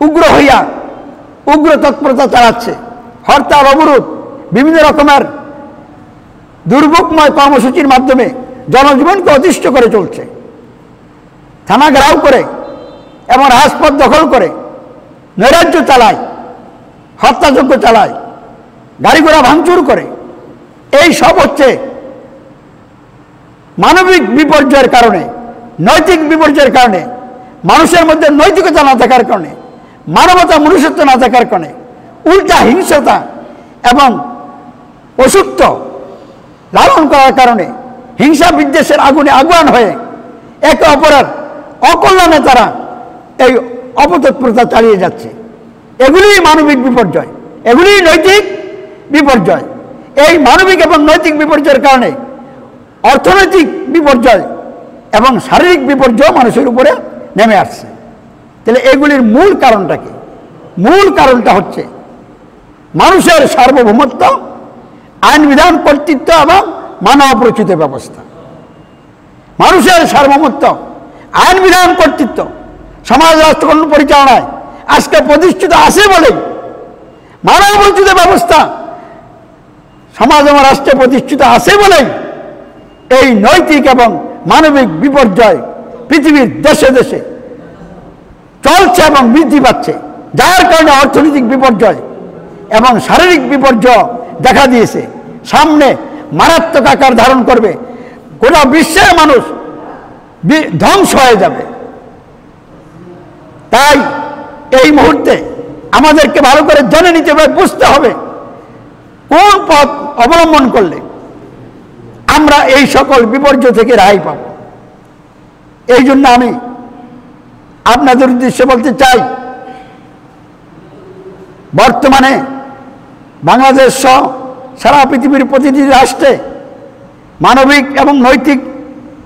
উগ্র হইয়া উগ্র তৎপরতা চালাচ্ছে। হরতাল, অবরোধ, বিভিন্ন রকমের দুর্ভোগময় কর্মসূচির মাধ্যমে জনজীবনকে অতিষ্ঠ করে চলছে। থানা ঘেরাও করে এবং রাজপথ দখল করে নৈরাজ্য চালায়, হত্যাযজ্ঞ চালায়, গাড়ি ঘোড়া ভাঙচুর করে। এই সব হচ্ছে মানবিক বিপর্যয়ের কারণে, নৈতিক বিপর্যয়ের কারণে, মানুষের মধ্যে নৈতিকতা না থাকার কারণে, মানবতা মনুষ্যত্ব না থাকার কারণে, উল্টা হিংসতা এবং পশুত্ব লালন করার কারণে হিংসা বিদ্বেষের আগুনে আগুয়ান হয়ে একে অপরের অকল্যাণে তারা এই অপতৎপরতা চালিয়ে যাচ্ছে। এগুলিই মানবিক বিপর্যয়, এগুলিই নৈতিক বিপর্যয়। এই মানবিক এবং নৈতিক বিপর্যয়ের কারণে অর্থনৈতিক বিপর্যয় এবং শারীরিক বিপর্যয় মানুষের উপরে নেমে আসছে। তাহলে এগুলির মূল কারণটা কি? মূল কারণটা হচ্ছে মানুষের সার্বভৌমত্ব, আইন বিধান কর্তৃত্ব এবং মানব রচিত ব্যবস্থা। মানুষের সার্বভৌমত্ব, আইন বিধান কর্তৃত্ব সমাজ রাষ্ট্র পরিচালনায় আজকে প্রতিষ্ঠিত আছে বলেই, মানব রচিত ব্যবস্থা সমাজ এবং রাষ্ট্রে প্রতিষ্ঠিত আছে বলেই এই নৈতিক এবং মানবিক বিপর্যয় পৃথিবীর দেশে দেশে চলছে এবং বৃদ্ধি পাচ্ছে, যার কারণে অর্থনৈতিক বিপর্যয় এবং শারীরিক বিপর্যয় দেখা দিয়েছে। সামনে মারাত্মক আকার ধারণ করবে, গোটা বিশ্বের মানুষ ধ্বংস হয়ে যাবে। তাই এই মুহূর্তে আমাদেরকে ভালো করে জেনে নিতে হবে, বুঝতে হবে কোন পথ অবলম্বন করলে আমরা এই সকল বিপর্যয় থেকে রেহাই পাব। এই জন্য আমি আপনাদের উদ্দেশ্যে বলতে চাই, বর্তমানে বাংলাদেশ সহ সারা পৃথিবীর প্রতিটি রাষ্ট্রে মানবিক এবং নৈতিক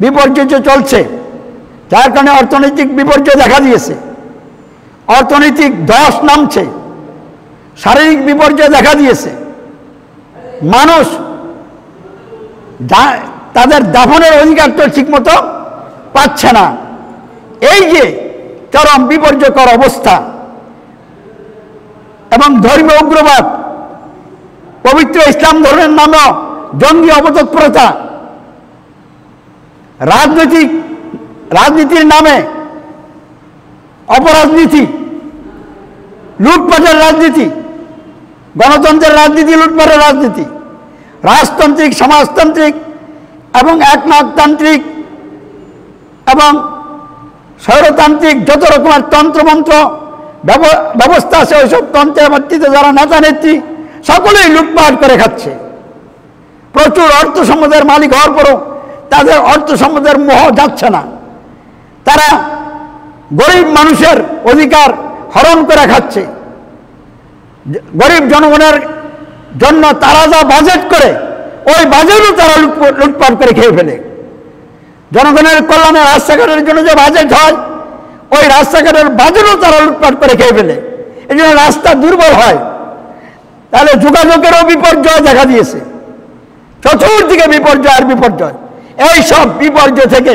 বিপর্যয় চলছে, যার কারণে অর্থনৈতিক বিপর্যয় দেখা দিয়েছে, অর্থনৈতিক ধস নামছে, শারীরিক বিপর্যয় দেখা দিয়েছে। মানুষ তাদের দাফনের অধিকার তো ঠিকমতো পাচ্ছে না। এই যে চরম বিপর্যয়কর অবস্থা এবং ধর্মীয় উগ্রবাদ, পবিত্র ইসলাম ধর্মের নামে জঙ্গি অপতৎপরতা, রাজনীতির নামে অপরাজনীতি, লুটপাটের রাজনীতি, গণতন্ত্রের রাজনীতি, লুটপাটের রাজনীতি, রাজতান্ত্রিক, সমাজতান্ত্রিক এবং একনায়কতান্ত্রিক এবং স্বৈরতান্ত্রিক যত রকমের তন্ত্রমন্ত্র ব্যবস্থা আছে, ওইসব তন্ত্রের ভিত্তিতে যারা নেতা নেত্রী সকলেই লুটপাট করে খাচ্ছে। প্রচুর অর্থ সম্পদের মালিক হওয়ার পরও তাদের অর্থ সম্পদের মোহ যাচ্ছে না। তারা গরিব মানুষের অধিকার হরণ করে খাচ্ছে। গরিব জনগণের জন্য তারা যা বাজেট করে, ওই বাজেটও তারা লুটপাট করে খেয়ে ফেলে। জনগণের কল্যাণে রাস্তাঘাটের জন্য যে বাজেট হয়, ওই রাস্তাঘাটের বাজেটও তারা লুটপাট করে খেয়ে ফেলে। এই জন্য রাস্তা দুর্বল হয়। তাহলে যোগাযোগেরও বিপর্যয় দেখা দিয়েছে, চতুর্দিকে বিপর্যয় আর বিপর্যয়। এই সব বিপর্যয় থেকে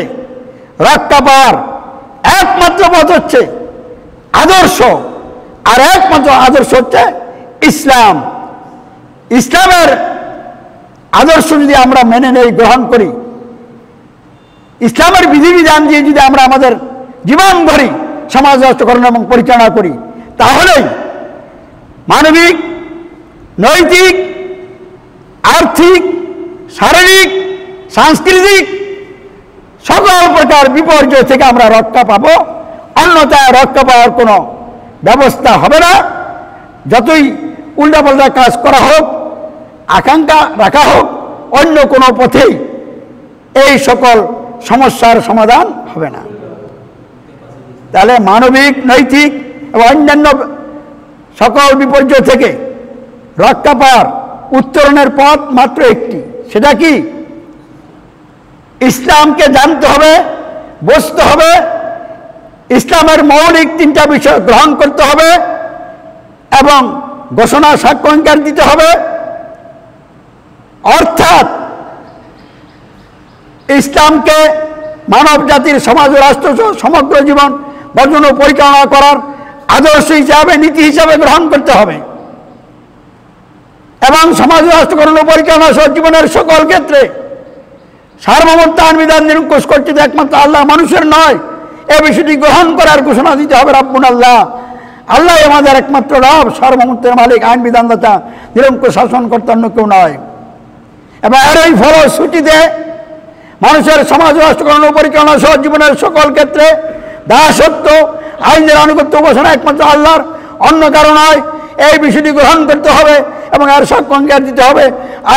রক্ষা পাওয়ার একমাত্র পথ হচ্ছে আদর্শ, আর একমাত্র আদর্শ হচ্ছে ইসলাম। ইসলামের আদর্শ যদি আমরা মেনে নেই, গ্রহণ করি, ইসলামের বিধিবিধান দিয়ে যদি আমরা আমাদের জীবন ধরি, সমাজ রাষ্ট্রকরণ এবং পরিচালনা করি, তাহলেই মানবিক, নৈতিক, আর্থিক, শারীরিক, সাংস্কৃতিক সকল প্রকার বিপর্যয় থেকে আমরা রক্ষা পাব। অন্যথায় রক্ষা পাওয়ার কোনো ব্যবস্থা হবে না। যতই উল্টাপাল্টা কাজ করা হোক, আকাঙ্ক্ষা রাখা হোক, অন্য কোনো পথেই এই সকল সমস্যার সমাধান হবে না। তাহলে মানবিক, নৈতিক এবং অন্যান্য সকল বিপর্যয় থেকে রক্ষা পাওয়ার উত্তরণের পথ মাত্র একটি। সেটা কি? ইসলামকে জানতে হবে, বুঝতে হবে, ইসলামের মৌলিক তিনটা বিষয় গ্রহণ করতে হবে এবং ঘোষণা সাক্ষ্য দিতে হবে। অর্থাৎ ইসলামকে মানব জাতির, সমাজ, রাষ্ট্র সমগ্র জীবন বর্জন পরিচালনা করার আদর্শ হিসাবে, নীতি হিসাবে গ্রহণ করতে হবে। এবং সমাজ রাষ্ট্রকরণ ও পরিচালনা সহ জীবনের সকল ক্ষেত্রে সার্বভৌমত্ব আইন বিধান নিরঙ্কুশ করতে একমাত্র আল্লাহ, মানুষের নয়, এই বিষয়টি গ্রহণ করার ঘোষণা দিতে হবে রাব্বুল আল্লাহ। আল্লাহ আমাদের একমাত্র রব, সার্বভৌমত্বের মালিক, আইন বিধানদাতা, নিরঙ্কুশ শাসন করতে অন্য কেউ নয়। এবং এর এই ফলশ্রুতিতে মানুষের সমাজ রাষ্ট্রকরণ ও পরিচালনা সহ জীবনের সকল ক্ষেত্রে দাসত্ব আইনের আনুগত্য ঘোষণা একমাত্র আল্লাহর, অন্য কারো নয়, এই বিষয়টি গ্রহণ করতে হবে এবং এর সাক্ষ্য অঙ্গীকার দিতে হবে।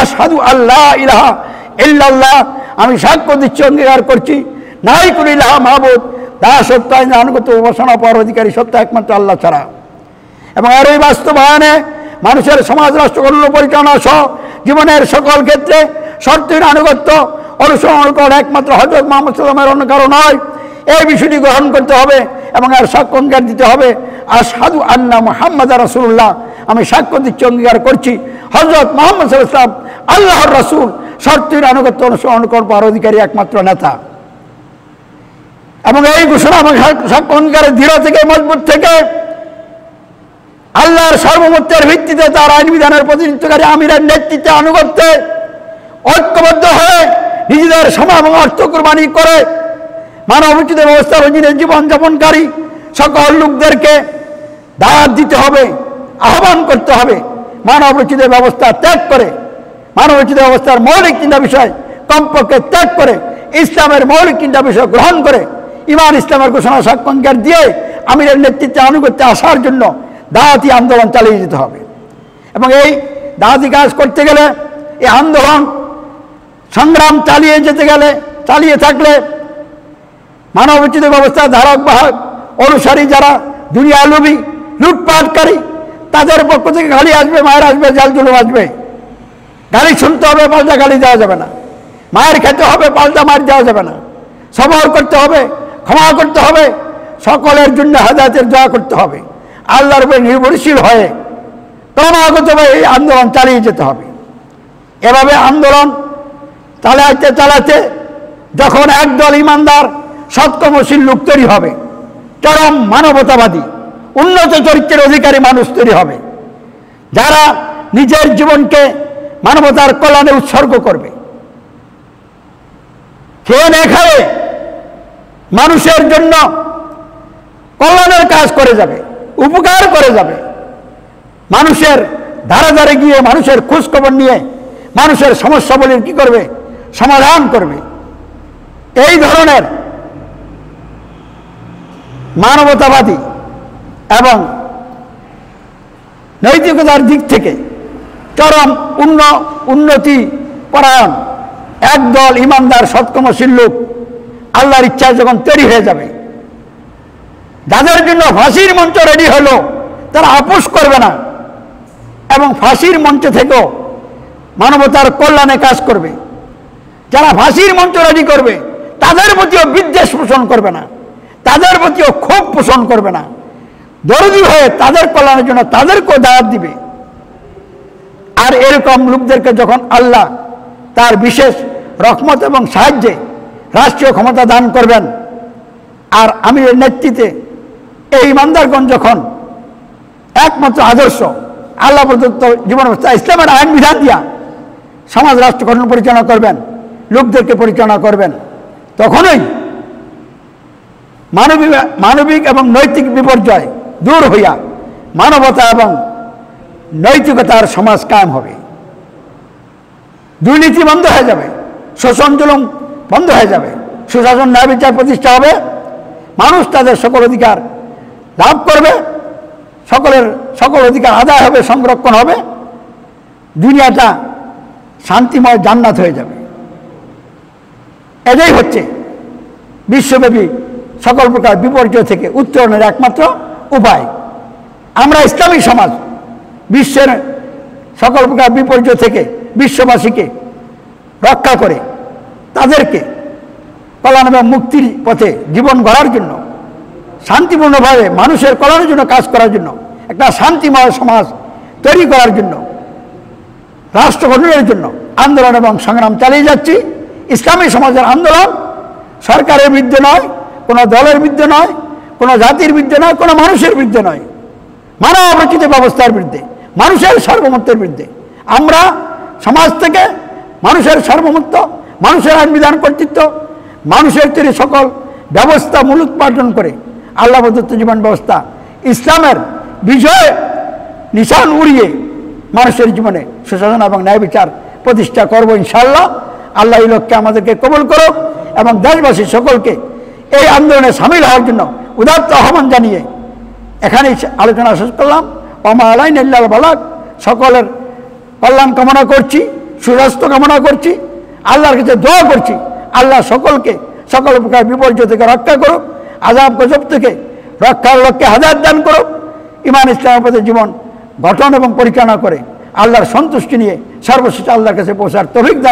আশহাদু আল্লাহ ইলাহা ইল্লাল্লাহ, আমি সাক্ষ্য দিচ্ছি, অঙ্গীকার করছি, নাই কোন ইলাহা মাবুদ, দাসত্ব আইনের আনুগত্য ঘোষণা পাওয়ার অধিকারী সত্য একমাত্র আল্লাহ ছাড়া। এবং এর এই বাস্তবায়নে মানুষের সমাজ রাষ্ট্রকরণ ও পরিচালনা সহ জীবনের সকল ক্ষেত্রে শর্তের আনুগত্য অনুসরণ করে একমাত্র হযরত মুহাম্মদ সাল্লাল্লাহু আলাইহি ওয়াসাল্লামের অন্য কারো নয়, এই বিষয়টি গ্রহণ করতে হবে এবং এর সাক্ষ্য অঙ্গীকার দিতে হবে। আশহাদু আন্না মুহাম্মাদার রাসূলুল্লাহ, আমি সাক্ষ্য দিচ্ছি, অঙ্গীকার করছি, হযরত মুহাম্মদ সাল্লাল্লাহু আলাইহি ওয়াসাল্লাম আল্লাহর রাসূল, শর্তের আনুগত্য অনুসরণ করবার অধিকারী একমাত্র নেতা। এবং এই ঘোষণা এবং সাক্ষ্য অঙ্গীকারের দৃঢ় থেকে মজবুত থেকে আল্লাহর সার্বভৌমত্বের ভিত্তিতে তার আইন বিধানের প্রতিনিধিত্বকারী আমিরের নেতৃত্বে আনুগত্যে ঐক্যবদ্ধ হয়ে নিজেদের সময় এবং অর্থ কুরবানি করে মানবোচিত ব্যবস্থার অধীনে জীবনযাপনকারী সকল লোকদেরকে দাওয়াত দিতে হবে, আহ্বান করতে হবে, মানবোচিত ব্যবস্থা ত্যাগ করে, মানবোচিত ব্যবস্থার মৌলিক চিন্তা বিষয় কমপক্ষে ত্যাগ করে ইসলামের মৌলিক চিন্তা বিষয় গ্রহণ করে ইমান ইসলামের ঘোষণা সাক্ষ্য অঙ্গীকার দিয়ে আমিরের নেতৃত্বে আনুগত্যে আসার জন্য দাওয়াতি আন্দোলন চালিয়ে যেতে হবে। এবং এই দাওয়াতি কাজ করতে গেলে, এই আন্দোলন সংগ্রাম চালিয়ে থাকলে মানবোচিত ব্যবস্থার ধারক বাহক অনুসারী যারা দুনিয়া লোভী লুটপাটকারী, তাদের পক্ষ থেকে গালি আসবে, মায়ের আসবে, জাল জুলুম আসবে। গালি শুনতে হবে, পাল্টা গালি দেওয়া যাবে না। মায়ের খেতে হবে, পাল্টা মার দেওয়া যাবে না। সবর করতে হবে, ক্ষমা করতে হবে, সকলের জন্য হেদায়েতের দোয়া করতে হবে। আল্লাহর উপরে নির্ভরশীল হয়ে ক্রমাগতভাবে এই আন্দোলন চালিয়ে যেতে হবে। এভাবে আন্দোলন চালাতে যখন একদল ইমানদার সৎকর্মশীল লোক তৈরি হবে, চরম মানবতাবাদী উন্নত চরিত্রের অধিকারী মানুষ তৈরি হবে, যারা নিজের জীবনকে মানবতার কল্যাণে উৎসর্গ করবে, খেয়ে না খাবে মানুষের জন্য কল্যাণের কাজ করে যাবে, উপকার করে যাবে, মানুষের ধারে ধারে গিয়ে মানুষের খোঁজখবর নিয়ে মানুষের সমস্যাগুলির কি করবে, সমাধান করবে। এই ধরনের মানবতাবাদী এবং নৈতিকতার দিক থেকে চরম উন্নতি পরায়ণ একদল ইমানদার সৎকর্মশীল লোক আল্লাহর ইচ্ছায় যখন তৈরি হয়ে যাবে, যাদের জন্য ফাঁসির মঞ্চ রেডি হলো, তারা আপোষ করবে না এবং ফাঁসির মঞ্চ থেকেও মানবতার কল্যাণে কাজ করবে। যারা ফাঁসির মঞ্চ রেডি করবে তাদের প্রতিও বিদ্বেষ পোষণ করবে না, তাদের প্রতিও ক্ষোভ পোষণ করবে না, দরদি হয়ে তাদের কল্যাণের জন্য তাদেরকেও দাওয়াত দিবে। আর এরকম লোকদেরকে যখন আল্লাহ তার বিশেষ রহমত এবং সাহায্যে রাষ্ট্রীয় ক্ষমতা দান করবেন, আর আমিরের নেতৃত্বে এই ইমানদারগণ যখন একমাত্র আদর্শ আল্লাহ প্রদত্ত জীবন ব্যবস্থা ইসলামের আইন বিধান দিয়া সমাজ রাষ্ট্রকরণ পরিচালনা করবেন, লোকদেরকে পরিচালনা করবেন, তখনই মানবিক এবং নৈতিক বিপর্যয় দূর হইয়া মানবতা এবং নৈতিকতার সমাজ কায়েম হবে। দুর্নীতি বন্ধ হয়ে যাবে, শোষণ জুলুম বন্ধ হয়ে যাবে, সুশাসন ন্যায় বিচার প্রতিষ্ঠা হবে, মানুষ তাদের সকল অধিকার লাভ করবে, সকল অধিকার আদায় হবে, সংরক্ষণ হবে, দুনিয়াটা শান্তিময় জান্নাত হয়ে যাবে। এটাই হচ্ছে বিশ্বব্যাপী সকল প্রকার বিপর্যয় থেকে উত্তরণের একমাত্র উপায়। আমরা ইসলামী সমাজ বিশ্বের সকল প্রকার বিপর্যয় থেকে বিশ্ববাসীকে রক্ষা করে তাদেরকে কল্যাণ এবং মুক্তির পথে জীবন গড়ার জন্য, শান্তিপূর্ণভাবে মানুষের কল্যাণের জন্য কাজ করার জন্য, একটা শান্তিময় সমাজ তৈরি করার জন্য, রাষ্ট্র গঠনের জন্য আন্দোলন এবং সংগ্রাম চালিয়ে যাচ্ছি। ইসলামী সমাজের আন্দোলন সরকারের বিরুদ্ধে নয়, কোনো দলের বিরুদ্ধে নয়, কোনো জাতির বিরুদ্ধে নয়, কোনো মানুষের বিরুদ্ধে নয়, মানব রচিত ব্যবস্থার বিরুদ্ধে, মানুষের সার্বভৌমত্বের বিরুদ্ধে আমরা সমাজ থেকে মানুষের সার্বভৌমত্ব, মানুষের আইন বিধান কর্তৃত্ব, মানুষের তৈরি সকল ব্যবস্থা মূলোৎপাটন করে আল্লাহ প্রদত্ত জীবন ব্যবস্থা ইসলামের বিজয় নিশান উড়িয়ে মানুষের জীবনে সুশাসন এবং ন্যায় বিচার প্রতিষ্ঠা করব ইনশাআল্লাহ। আল্লাহ এই লক্ষ্যে আমাদেরকে কবুল করুক এবং দেশবাসী সকলকে এই আন্দোলনে সামিল হওয়ার জন্য উদাত্ত আহ্বান জানিয়ে এখানেই আলোচনা শেষ করলাম। ওমা আলাইনা ইল্লাল বালাগ। সকলের কল্যাণ কামনা করছি, সুস্বাস্থ্য কামনা করছি, আল্লাহর কাছে দোয়া করছি আল্লাহ সকলকে সকল প্রকার বিপর্যয় থেকে রক্ষা করুক, আযাব গজব থেকে রক্ষার লক্ষ্যে হাদায়াত দান করুক, ঈমান ইসলামের পথে জীবন গঠন এবং পরিচালনা করে আল্লাহর সন্তুষ্টি নিয়ে সর্বশেষ আল্লাহর কাছে পৌঁছার তৌফিক দান